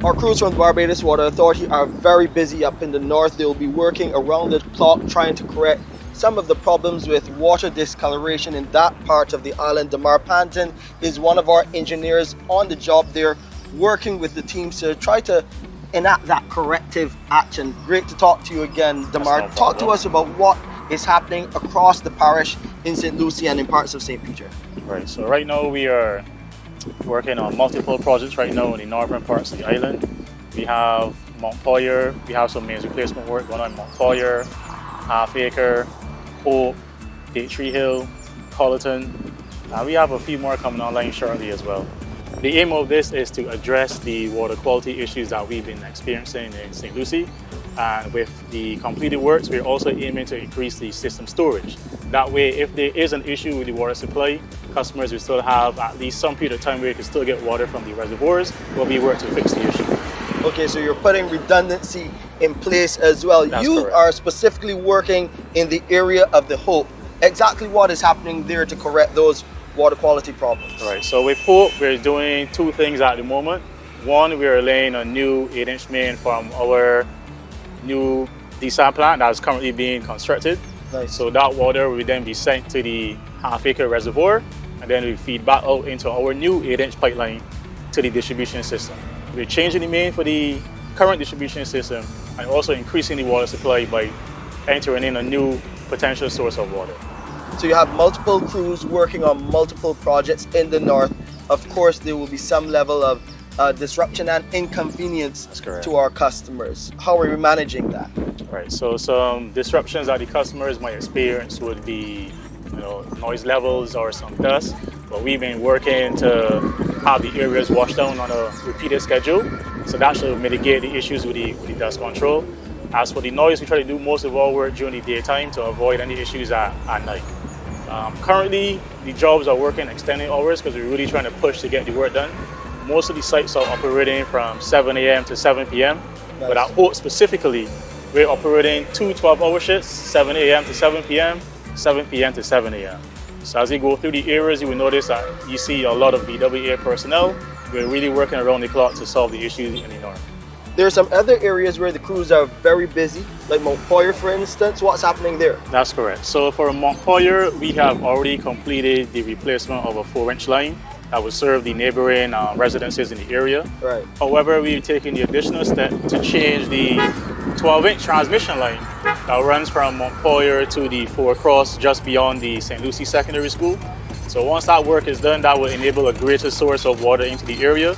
Our crews from the Barbados Water Authority are very busy up in the north. They will be working around the clock trying to correct some of the problems with water discoloration in that part of the island. Demar Panton is one of our engineers on the job there, working with the teams to try to enact that corrective action. Great to talk to you again, Demar. Talk to us about what is happening across the parish in St. Lucie and in parts of St. Peter. Right, so right now we are working on multiple projects right now in the northern parts of the island. We have Montpelier, we have some mains replacement work going on in Montpelier, Half Acre, Hope, Tree Hill, Colleton. We have a few more coming online shortly as well. The aim of this is to address the water quality issues that we've been experiencing in St. Lucie. And with the completed works, we're also aiming to increase the system storage. That way, if there is an issue with the water supply, customers will still have at least some period of time where they can still get water from the reservoirs while we work to fix the issue. Okay, so you're putting redundancy in place as well. That's you correct. are specifically working in the area of the Hope. Exactly what is happening there to correct those water quality problems? Right, so with Hope, we're doing two things at the moment. One, we're laying a new 8-inch main from our new desal plant that is currently being constructed. Nice. So that water will then be sent to the Half Acre reservoir, and then we feed back out into our new 8-inch pipeline to the distribution system. We're changing the main for the current distribution system and also increasing the water supply by entering in a new potential source of water. So you have multiple crews working on multiple projects in the north. Of course, there will be some level of disruption and inconvenience to our customers. How are we managing that? Right, so some disruptions that the customers might experience would be, noise levels or some dust. But we've been working to have the areas washed down on a repeated schedule, so that should mitigate the issues with the dust control. As for the noise, we try to do most of our work during the daytime to avoid any issues at night. Currently, the jobs are working extended hours because we're really trying to push to get the work done. Most of the sites are operating from 7 a.m. to 7 p.m. Nice. But at Hope specifically, we're operating two 12-hour shifts, 7 a.m. to 7 p.m., 7 p.m. to 7 a.m. So as you go through the areas, you will notice that you see a lot of BWA personnel. We're really working around the clock to solve the issues in the north. There are some other areas where the crews are very busy, like Montpelier, for instance. What's happening there? That's correct. So for Montpelier, we have already completed the replacement of a 4-inch line that will serve the neighboring residences in the area. Right. However, we're taking the additional step to change the 12-inch transmission line that runs from Montpelier to the 4-cross just beyond the St. Lucie Secondary School. So once that work is done, that will enable a greater source of water into the area.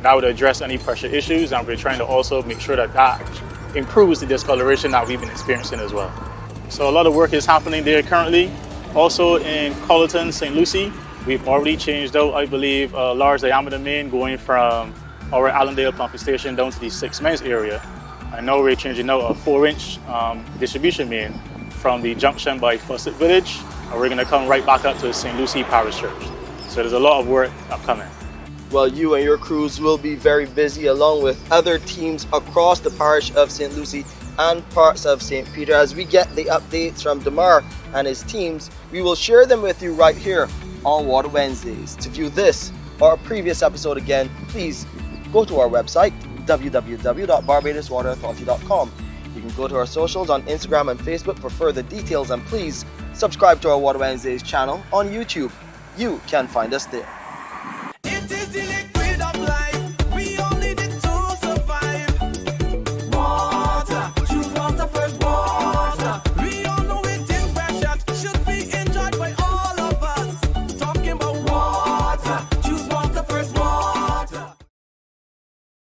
That would address any pressure issues, and we're trying to also make sure that that improves the discoloration that we've been experiencing as well. So a lot of work is happening there currently. Also in Colleton, St. Lucie, we've already changed out, I believe, a large diameter main going from our Allendale pumping station down to the 6 Men's area. And now we're changing out a 4-inch distribution main from the junction by Fawcett Village, and we're going to come right back up to St. Lucie Parish Church. So there's a lot of work upcoming. Well, you and your crews will be very busy along with other teams across the parish of St. Lucie and parts of St. Peter. As we get the updates from Demar and his teams, we will share them with you right here on Water Wednesdays. To view this or a previous episode again, please go to our website, www.barbadoswaterauthority.com. You can go to our socials on Instagram and Facebook for further details, and please subscribe to our Water Wednesdays channel on YouTube. You can find us there.